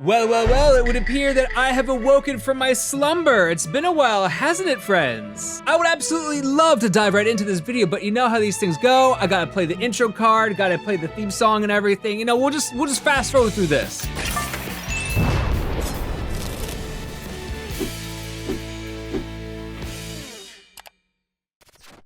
Well, it would appear that I have awoken from my slumber. It's been a while, hasn't it, friends? I would absolutely love to dive right into this video, but you know how these things go. I gotta play the intro card, gotta play the theme song and everything. You know, we'll just fast forward through this.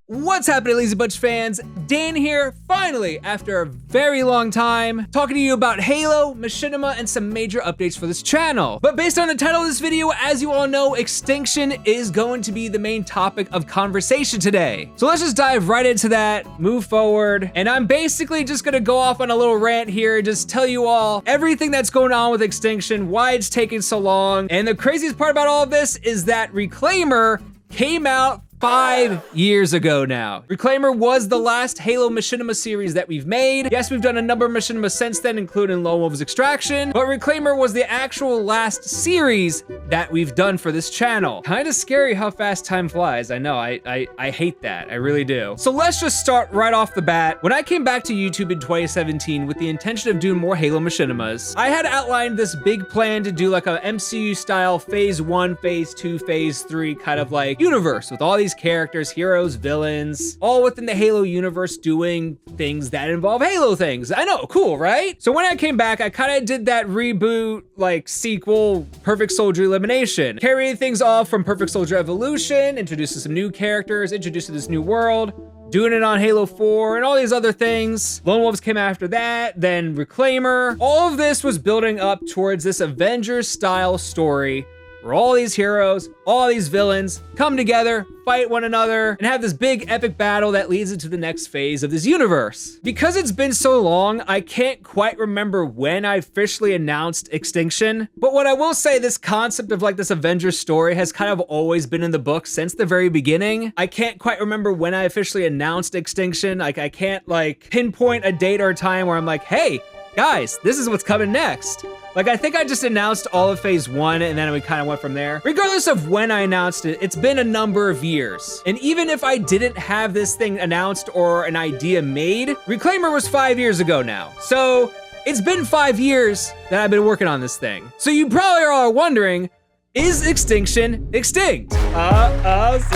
What's happening, Lazy Bunch fans? Dan here, finally, after a very long time, talking to you about Halo, Machinima, and some major updates for this channel. But based on the title of this video, as you all know, Extinction is going to be the main topic of conversation today. So let's just dive right into that, move forward, and I'm basically just gonna go off on a little rant here, just tell you all everything that's going on with Extinction, why it's taking so long, and the craziest part about all of this is that Reclaimer came out 5 years ago now. Reclaimer was the last Halo Machinima series that we've made. Yes, we've done a number of Machinima since then, including Lone Wolf's Extraction, but Reclaimer was the actual last series that we've done for this channel. Kinda scary how fast time flies. I know, I hate that, I really do. So let's just start right off the bat. When I came back to YouTube in 2017 with the intention of doing more Halo Machinimas, I had outlined this big plan to do like a MCU style phase 1, phase 2, phase 3 kind of like universe with all these characters, heroes, villains, all within the Halo universe doing things that involve Halo things. I know, cool, right? So when I came back, I kind of did that reboot, like sequel, Perfect Soldier Elimination. Carrying things off from Perfect Soldier Evolution, introducing some new characters, introducing this new world, doing it on Halo 4 and all these other things. Lone Wolves came after that, then Reclaimer. All of this was building up towards this Avengers style story where all these heroes, all these villains come together, fight one another, and have this big epic battle that leads into the next phase of this universe. Because it's been so long, I can't quite remember when I officially announced Extinction, but what I will say, this concept of like this Avengers story has kind of always been in the book since the very beginning. I can't quite remember when I officially announced Extinction. Like I can't like pinpoint a date or a time where I'm like, hey, guys, this is what's coming next. Like, I think I just announced all of phase 1 and then we kind of went from there. Regardless of when I announced it, it's been a number of years. And even if I didn't have this thing announced or an idea made, Reclaimer was 5 years ago now. So it's been 5 years that I've been working on this thing. So you probably are all wondering, is Extinction extinct? See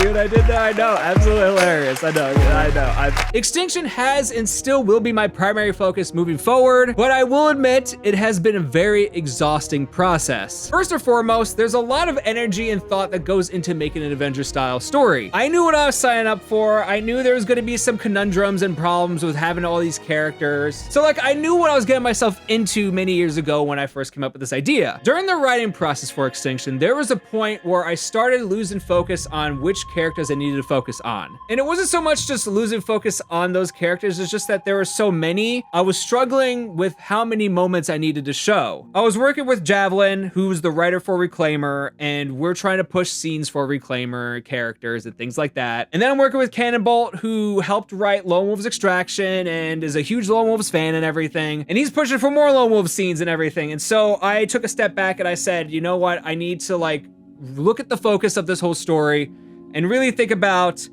what I did there? I know, absolutely hilarious. I know. Extinction has and still will be my primary focus moving forward, but I will admit it has been a very exhausting process. First and foremost, there's a lot of energy and thought that goes into making an Avengers style story. I knew what I was signing up for. I knew there was gonna be some conundrums and problems with having all these characters. So like, I knew what I was getting myself into many years ago when I first came up with this idea. During the writing process for Extinction, there was a point where I started losing focus on which characters I needed to focus on. And it wasn't so much just losing focus on those characters, it's just that there were so many. I was struggling with how many moments I needed to show. I was working with Javelin, who's the writer for Reclaimer, and we're trying to push scenes for Reclaimer characters and things like that. And then I'm working with Cannonbolt, who helped write Lone Wolf's Extraction and is a huge Lone Wolves fan and everything. And he's pushing for more Lone Wolf scenes and everything. And so I took a step back and I said, you know what? I need to like look at the focus of this whole story and really think about,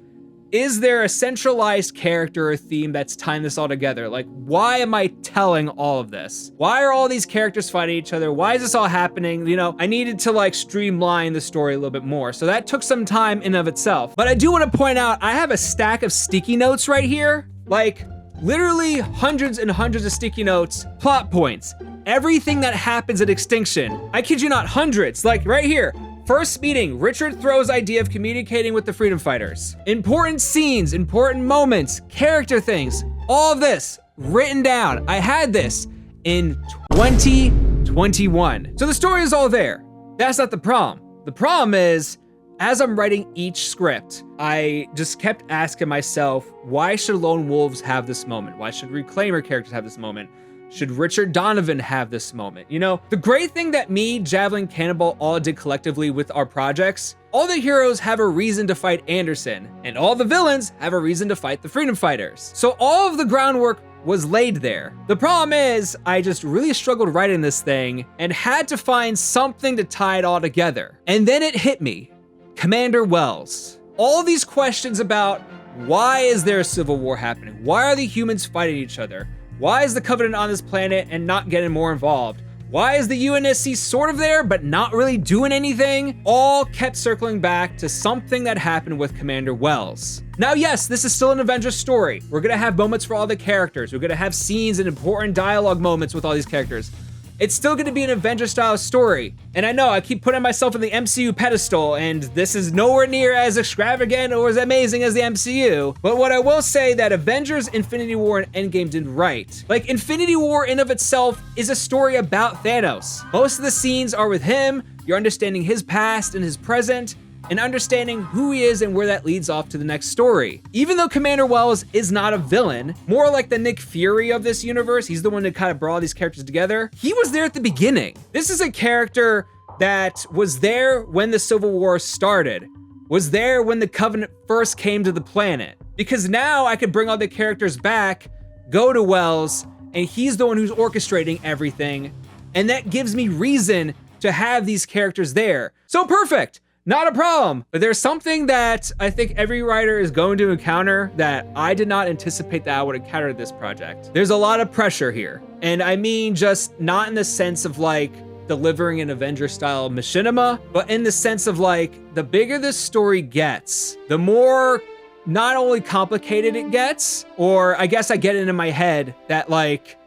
is there a centralized character or theme that's tying this all together? Like, why am I telling all of this? Why are all these characters fighting each other? Why is this all happening? You know, I needed to like streamline the story a little bit more. So that took some time in of itself. But I do want to point out, I have a stack of sticky notes right here. Like, literally hundreds and hundreds of sticky notes, plot points, everything that happens at Extinction. I kid you not, hundreds, like right here. First meeting, Richard Throw's idea of communicating with the Freedom Fighters. Important scenes, important moments, character things, all of this written down. I had this in 2021. So the story is all there. That's not the problem. The problem is, as I'm writing each script, I just kept asking myself, why should Lone Wolves have this moment? Why should Reclaimer characters have this moment? Should Richard Donovan have this moment? You know, the great thing that me, Javelin, Cannonball all did collectively with our projects, all the heroes have a reason to fight Anderson, and all the villains have a reason to fight the Freedom Fighters. So all of the groundwork was laid there. The problem is, I just really struggled writing this thing and had to find something to tie it all together. And then it hit me. Commander Wells. All these questions about, why is there a civil war happening? Why are the humans fighting each other? Why is the Covenant on this planet and not getting more involved? Why is the UNSC sort of there, but not really doing anything? All kept circling back to something that happened with Commander Wells. Now, yes, this is still an Avengers story. We're gonna have moments for all the characters. We're gonna have scenes and important dialogue moments with all these characters. It's still gonna be an Avenger-style story. And I know I keep putting myself in the MCU pedestal, and this is nowhere near as extravagant or as amazing as the MCU. But what I will say that Avengers, Infinity War, and Endgame did right. Like, Infinity War in of itself is a story about Thanos. Most of the scenes are with him, you're understanding his past and his present, and understanding who he is and where that leads off to the next story. Even though Commander Wells is not a villain, more like the Nick Fury of this universe, he's the one that kind of brought all these characters together, he was there at the beginning. This is a character that was there when the Civil War started, was there when the Covenant first came to the planet. Because now I could bring all the characters back, go to Wells, and he's the one who's orchestrating everything, and that gives me reason to have these characters there. So perfect! Not a problem, but there's something that I think every writer is going to encounter that I did not anticipate that I would encounter this project. There's a lot of pressure here. And I mean just not in the sense of like delivering an Avenger style machinima, but in the sense of like the bigger this story gets, the more not only complicated it gets, or I guess I get it in my head that like,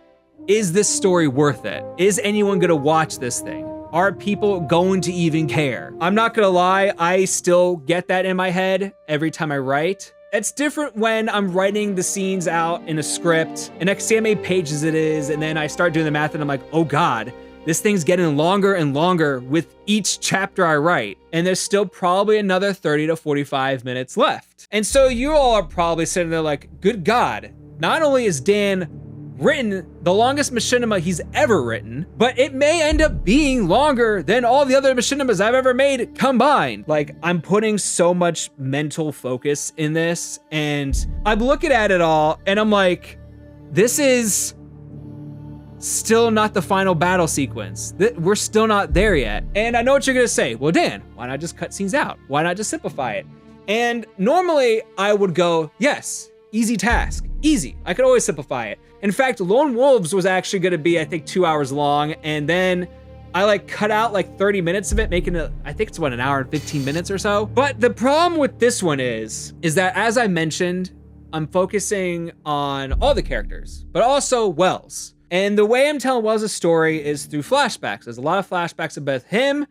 is this story worth it? Is anyone gonna watch this thing? Are people going to even care? I'm not gonna lie, I still get that in my head every time I write. It's different when I'm writing the scenes out in a script and I see how many pages it is, and then I start doing the math and I'm like, oh God, this thing's getting longer and longer with each chapter I write. And there's still probably another 30 to 45 minutes left. And so you all are probably sitting there like, good God, not only is Dan written the longest machinima he's ever written, but it may end up being longer than all the other machinimas I've ever made combined. Like, I'm putting so much mental focus in this, and I'm looking at it all, and I'm like, this is still not the final battle sequence. We're still not there yet. And I know what you're gonna say. Well, Dan, why not just cut scenes out? Why not just simplify it? And normally I would go, yes, easy task, easy. I could always simplify it. In fact, Lone Wolves was actually gonna be, I think, 2 hours long, and then I like cut out like 30 minutes of it, making it, I think it's what, an hour and 15 minutes or so. But the problem with this one is that as I mentioned, I'm focusing on all the characters, but also Wells. And the way I'm telling Wells' story is through flashbacks. There's a lot of flashbacks of both him,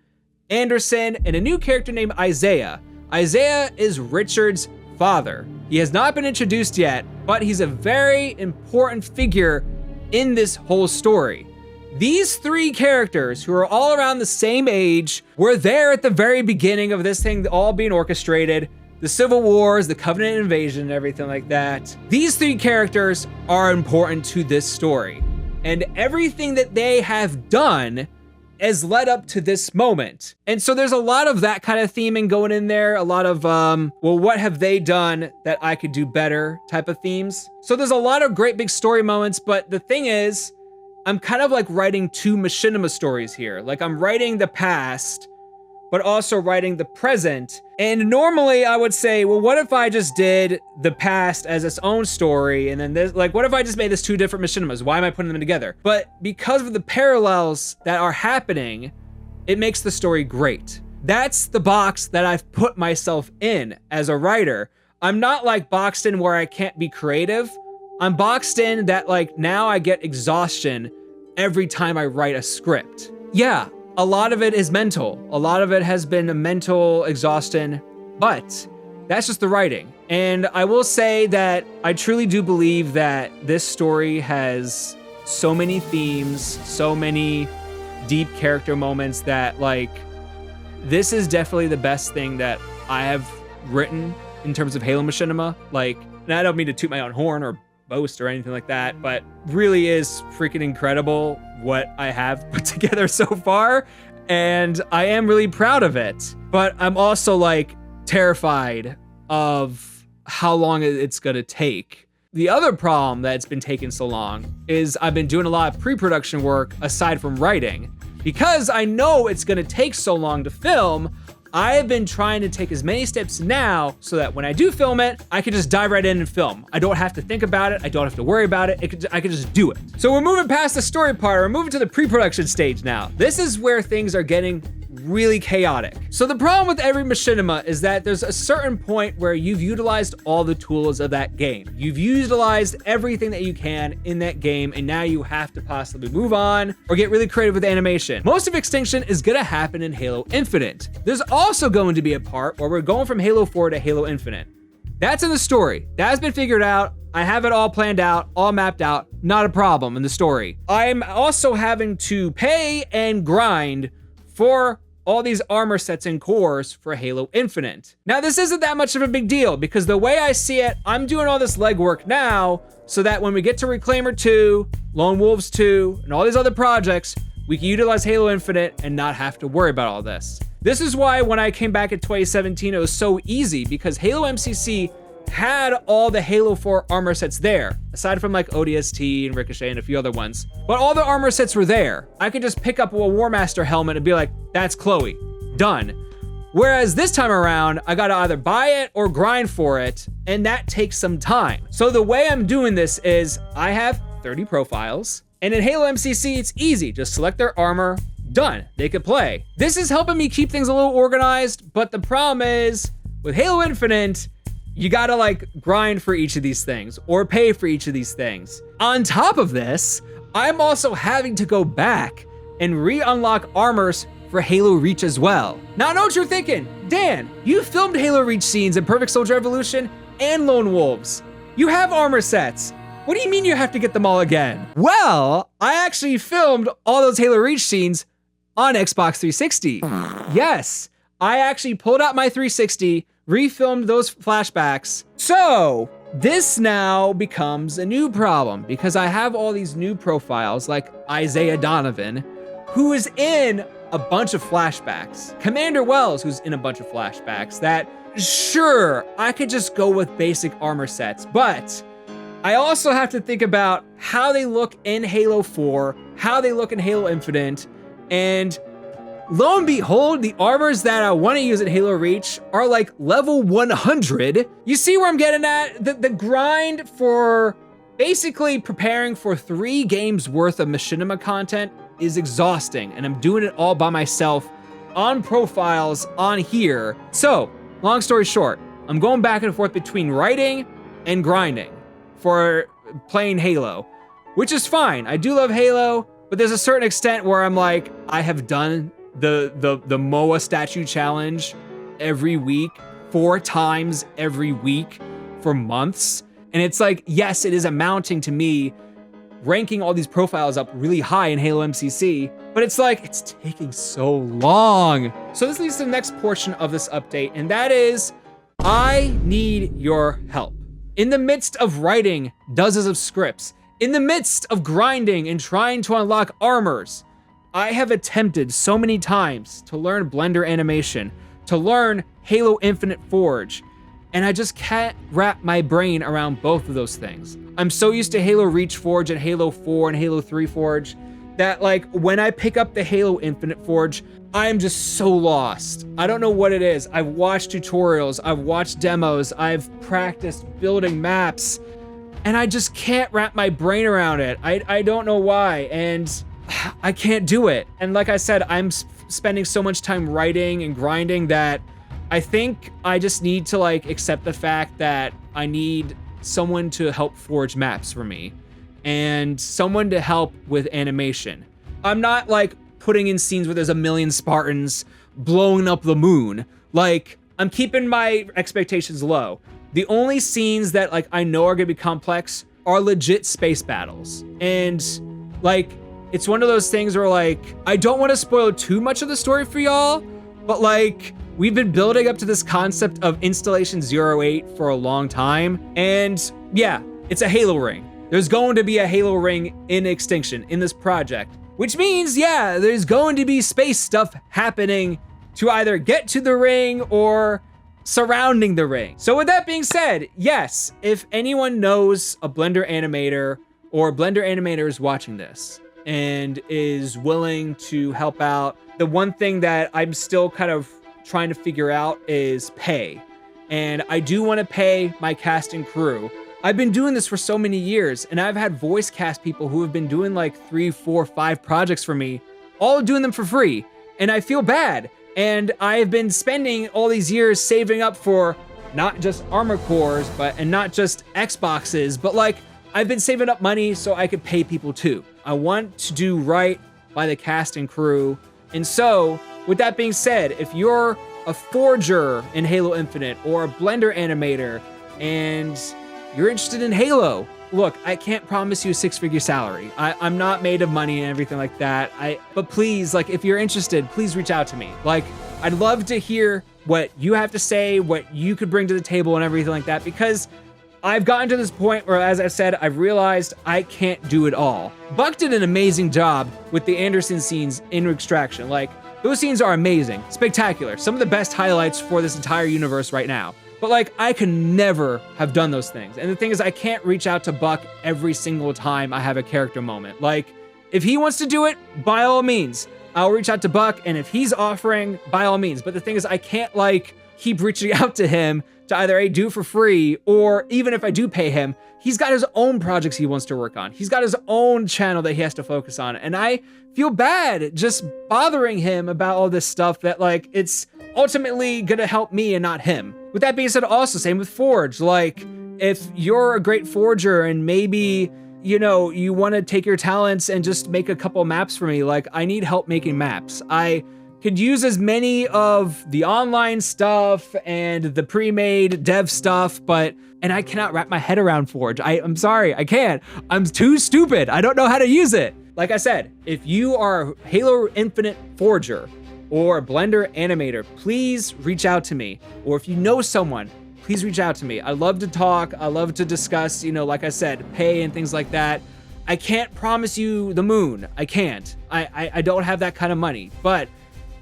Anderson, and a new character named Isaiah. Isaiah is Richard's father. He has not been introduced yet, but he's a very important figure in this whole story. These three characters, who are all around the same age, were there at the very beginning of this thing all being orchestrated, the Civil Wars, the Covenant invasion, and everything like that. These three characters are important to this story, and everything that they have done has led up to this moment. And so there's a lot of that kind of theming going in there, a lot of, well, what have they done that I could do better type of themes. So there's a lot of great big story moments, but the thing is, I'm kind of like writing two machinima stories here. Like, I'm writing the past, but also writing the present. And normally I would say, well, what if I just did the past as its own story? And then this, like, what if I just made this two different machinimas? Why am I putting them together? But because of the parallels that are happening, it makes the story great. That's the box that I've put myself in as a writer. I'm not like boxed in where I can't be creative. I'm boxed in that like now I get exhaustion every time I write a script. Yeah, a lot of it is mental. A lot of it has been a mental exhaustion, but that's just the writing. And I will say that I truly do believe that this story has so many themes, so many deep character moments that like, this is definitely the best thing that I have written in terms of Halo Machinima. Like, and I don't mean to toot my own horn or boast or anything like that, but really is freaking incredible what I have put together so far, and I am really proud of it. But I'm also like terrified of how long it's gonna take. The other problem that it's been taking so long is I've been doing a lot of pre-production work aside from writing. Because I know it's gonna take so long to film, I have been trying to take as many steps now so that when I do film it, I can just dive right in and film. I don't have to think about it. I don't have to worry about it. I can just do it. So we're moving past the story part. We're moving to the pre-production stage now. This is where things are getting really chaotic. So the problem with every machinima is that there's a certain point where you've utilized all the tools of that game. You've utilized everything that you can in that game, and now you have to possibly move on or get really creative with animation. Most of Extinction is gonna happen in Halo Infinite. There's also going to be a part where we're going from Halo 4 to Halo Infinite. That's in the story. That has been figured out. I have it all planned out, all mapped out, not a problem in the story. I'm also having to pay and grind for all these armor sets and cores for Halo Infinite. Now, this isn't that much of a big deal because the way I see it, I'm doing all this legwork now so that when we get to Reclaimer 2, Lone Wolves 2, and all these other projects, we can utilize Halo Infinite and not have to worry about all this. This is why when I came back in 2017, it was so easy because Halo MCC had all the Halo 4 armor sets there, aside from like ODST and Ricochet and a few other ones. But all the armor sets were there. I could just pick up a War Master helmet and be like, that's Chloe, done. Whereas this time around, I gotta either buy it or grind for it, and that takes some time. So the way I'm doing this is I have 30 profiles, and in Halo MCC, it's easy. Just select their armor, done, they could play. This is helping me keep things a little organized, but the problem is with Halo Infinite, you gotta like grind for each of these things or pay for each of these things. On top of this, I'm also having to go back and re-unlock armors for Halo Reach as well. Now I know what you're thinking. Dan, you filmed Halo Reach scenes in Perfect Soldier Evolution and Lone Wolves. You have armor sets. What do you mean you have to get them all again? Well, I actually filmed all those Halo Reach scenes on Xbox 360. Yes, I actually pulled out my 360, refilmed those flashbacks. So this now becomes a new problem because I have all these new profiles like Isaiah Donovan, who is in a bunch of flashbacks. Commander Wells, who's in a bunch of flashbacks that, sure, I could just go with basic armor sets, but I also have to think about how they look in Halo 4, how they look in Halo Infinite, and lo and behold, the armors that I want to use at Halo Reach are like level 100. You see where I'm getting at? The grind for basically preparing for 3 games worth of Machinima content is exhausting, and I'm doing it all by myself on profiles on here. So, long story short, I'm going back and forth between writing and grinding for playing Halo, which is fine. I do love Halo, but there's a certain extent where I'm like, I have done the MOA statue challenge every week, 4 times every week for months. And it's like, yes, it is amounting to me ranking all these profiles up really high in Halo MCC, but it's like, it's taking so long. So this leads to the next portion of this update, and that is, I need your help. In the midst of writing dozens of scripts, in the midst of grinding and trying to unlock armors, I have attempted so many times to learn Blender animation, to learn Halo Infinite Forge, and I just can't wrap my brain around both of those things. I'm so used to Halo Reach Forge and Halo 4 and Halo 3 Forge that like when I pick up the Halo Infinite Forge, I'm just so lost. I don't know what it is. I've watched tutorials, I've watched demos, I've practiced building maps, and I just can't wrap my brain around it. I don't know why, and I can't do it. And like I said, I'm spending so much time writing and grinding that I think I just need to like accept the fact that I need someone to help forge maps for me and someone to help with animation. I'm not like putting in scenes where there's a million Spartans blowing up the moon. Like, I'm keeping my expectations low. The only scenes that like I know are gonna be complex are legit space battles. And like, it's one of those things where like, I don't want to spoil too much of the story for y'all, but like, we've been building up to this concept of Installation 08 for a long time. And yeah, it's a Halo ring. There's going to be a Halo ring in Extinction in this project, which means, yeah, there's going to be space stuff happening to either get to the ring or surrounding the ring. So with that being said, yes, if anyone knows a Blender animator or Blender animator is watching this and is willing to help out, the one thing that I'm still kind of trying to figure out is pay. And I do want to pay my cast and crew. I've been doing this for so many years, and I've had voice cast people who have been doing like 3, 4, 5 projects for me, all doing them for free. And I feel bad. And I've been spending all these years saving up for not just armor cores, and not just Xboxes, but like I've been saving up money so I could pay people too. I want to do right by the cast and crew. And so, with that being said, if you're a forger in Halo Infinite or a Blender animator and you're interested in Halo, look, I can't promise you a 6-figure salary. I'm not made of money and everything like that. But please, like, if you're interested, please reach out to me. Like, I'd love to hear what you have to say, what you could bring to the table and everything like that, because I've gotten to this point where, as I've said, I've realized I can't do it all. Buck did an amazing job with the Anderson scenes in Extraction. Like, those scenes are amazing, spectacular, some of the best highlights for this entire universe right now. But like, I could never have done those things. And the thing is, I can't reach out to Buck every single time I have a character moment. Like, if he wants to do it, by all means, I'll reach out to Buck, and if he's offering, by all means. But the thing is, I can't like keep reaching out to him to either do for free, or even if I do pay him, he's got his own projects he wants to work on. He's got his own channel that he has to focus on. And I feel bad just bothering him about all this stuff that like, it's ultimately gonna help me and not him. With that being said, also same with Forge. Like, if you're a great forger and maybe, you know, you want to take your talents and just make a couple maps for me, like, I need help making maps. I could use as many of the online stuff and the pre-made dev stuff, and I cannot wrap my head around Forge. I'm sorry, I can't. I'm too stupid. I don't know how to use it. Like I said, if you are a Halo Infinite forger or a Blender animator, please reach out to me. Or if you know someone, please reach out to me. I love to talk. I love to discuss, you know, like I said, pay and things like that. I can't promise you the moon. I can't. I don't have that kind of money. But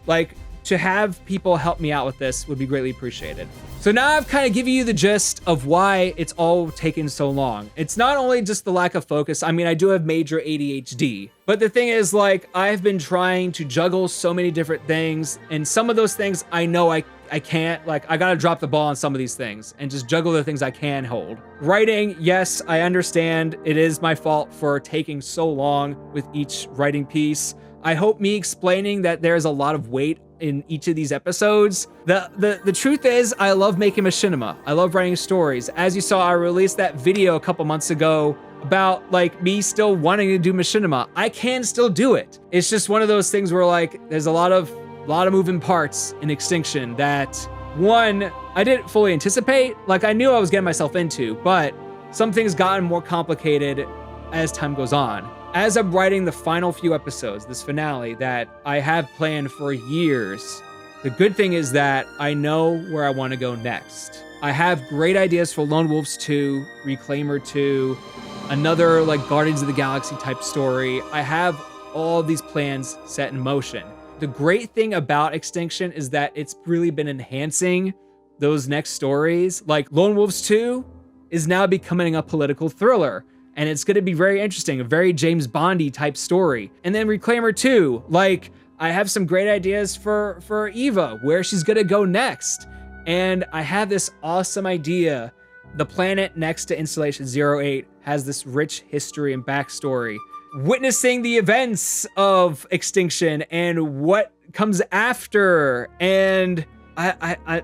like, to have people help me out with this would be greatly appreciated. So now I've kind of given you the gist of why it's all taken so long. It's not only just the lack of focus. I mean, I do have major ADHD, but the thing is, like, I've been trying to juggle so many different things, and some of those things I know I can't, like, I gotta drop the ball on some of these things and just juggle the things I can hold. Writing, yes, I understand it is my fault for taking so long with each writing piece. I hope me explaining that there's a lot of weight in each of these episodes. The truth is, I love making machinima. I love writing stories. As you saw, I released that video a couple months ago about like me still wanting to do machinima. I can still do it. It's just one of those things where like there's a lot of moving parts in Extinction that, one, I didn't fully anticipate. Like, I knew I was getting myself into, but some things gotten more complicated as time goes on. As I'm writing the final few episodes, this finale that I have planned for years, the good thing is that I know where I want to go next. I have great ideas for Lone Wolves 2, Reclaimer 2, another like Guardians of the Galaxy type story. I have all these plans set in motion. The great thing about Extinction is that it's really been enhancing those next stories. Like Lone Wolves 2 is now becoming a political thriller, and it's going to be very interesting, a very James Bondy type story. And then Reclaimer 2, like, I have some great ideas for Eva, where she's going to go next. And I have this awesome idea. The planet next to Installation 08 has this rich history and backstory, witnessing the events of Extinction and what comes after. And I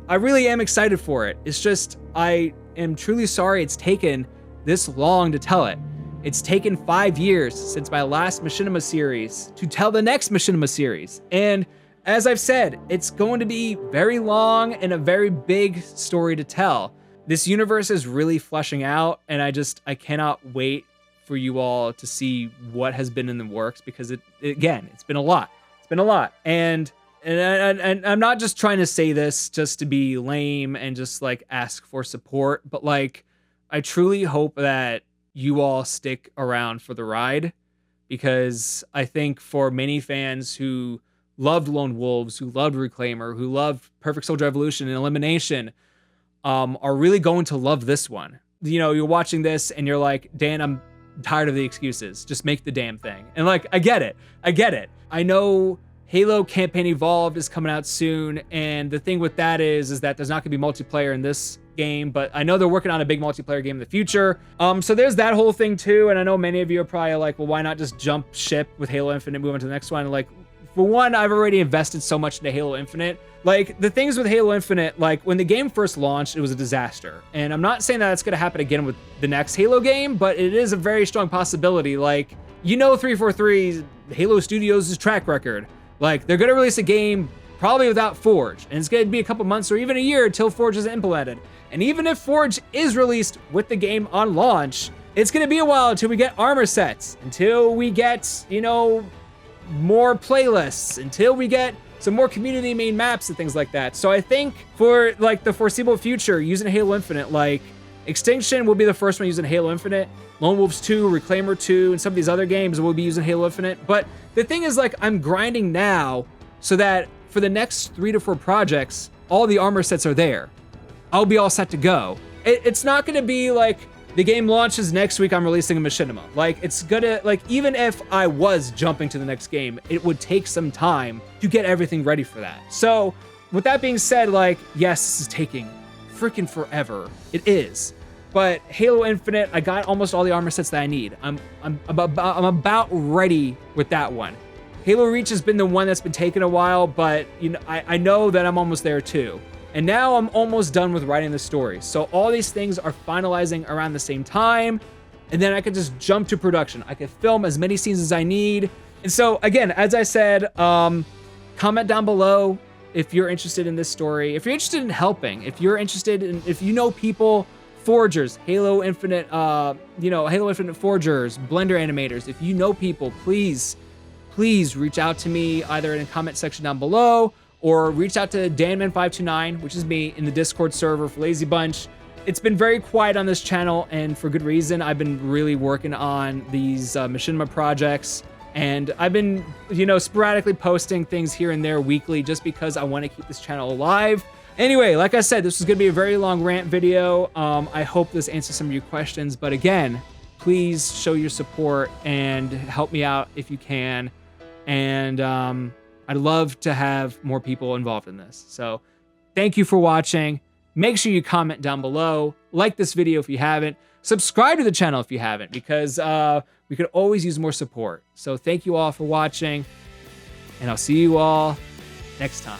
really am excited for it. It's just, I am truly sorry it's taken this long to tell it. It's taken 5 years since my last Machinima series to tell the next Machinima series. And as I've said, it's going to be very long and a very big story to tell. This universe is really fleshing out, and I cannot wait for you all to see what has been in the works, because it's been a lot. It's been a lot. And I'm not just trying to say this just to be lame and just like ask for support, but like, I truly hope that you all stick around for the ride, because I think for many fans who loved Lone Wolves, who loved Reclaimer, who loved Perfect Soldier Evolution and Elimination, are really going to love this one. You know, you're watching this and you're like, Dan, I'm tired of the excuses. Just make the damn thing. And like, I get it. I know Halo Campaign Evolved is coming out soon, and the thing with that is that there's not gonna be multiplayer in this game, but I know they're working on a big multiplayer game in the future. So there's that whole thing too, and I know many of you are probably like, well, why not just jump ship with Halo Infinite, move on to the next one? Like, for one, I've already invested so much into Halo Infinite. Like, the things with Halo Infinite, like, when the game first launched, it was a disaster. And I'm not saying that it's gonna happen again with the next Halo game, but it is a very strong possibility. Like, you know 343 Halo Studios' track record. Like, they're gonna release a game probably without Forge, and it's gonna be a couple months or even a year until Forge is implemented. And even if Forge is released with the game on launch, it's gonna be a while until we get armor sets, until we get, you know, more playlists, until we get some more community main maps and things like that. So I think for like the foreseeable future, using Halo Infinite, like Extinction will be the first one using Halo Infinite. Lone Wolves 2, Reclaimer 2, and some of these other games will be using Halo Infinite. But the thing is, like, I'm grinding now so that for the next 3 to 4 projects, all the armor sets are there. I'll be all set to go. It's not gonna be like the game launches next week, I'm releasing a Machinima. Like, it's gonna, like, even if I was jumping to the next game, it would take some time to get everything ready for that. So with that being said, like, yes, this is taking freaking forever. It is. But Halo Infinite, I got almost all the armor sets that I need. I'm about ready with that one. Halo Reach has been the one that's been taking a while, but you know, I know that I'm almost there too. And now I'm almost done with writing the story. So all these things are finalizing around the same time, and then I could just jump to production. I could film as many scenes as I need. And so again, as I said, comment down below if you're interested in this story, if you're interested in helping, if you're interested in, if you know people, forgers, Halo Infinite, you know, Halo Infinite forgers, Blender animators, if you know people, please reach out to me either in the comment section down below or reach out to danman529, which is me, in the Discord server for Lazy Bunch. It's been very quiet on this channel, and for good reason. I've been really working on these Machinima projects, and I've been, you know, sporadically posting things here and there weekly just because I want to keep this channel alive. Anyway, like I said, this is going to be a very long rant video. I hope this answers some of your questions, but again, please show your support and help me out if you can. And I'd love to have more people involved in this. So thank you for watching. Make sure you comment down below, like this video if you haven't, subscribe to the channel if you haven't, because we could always use more support. So thank you all for watching, and I'll see you all next time.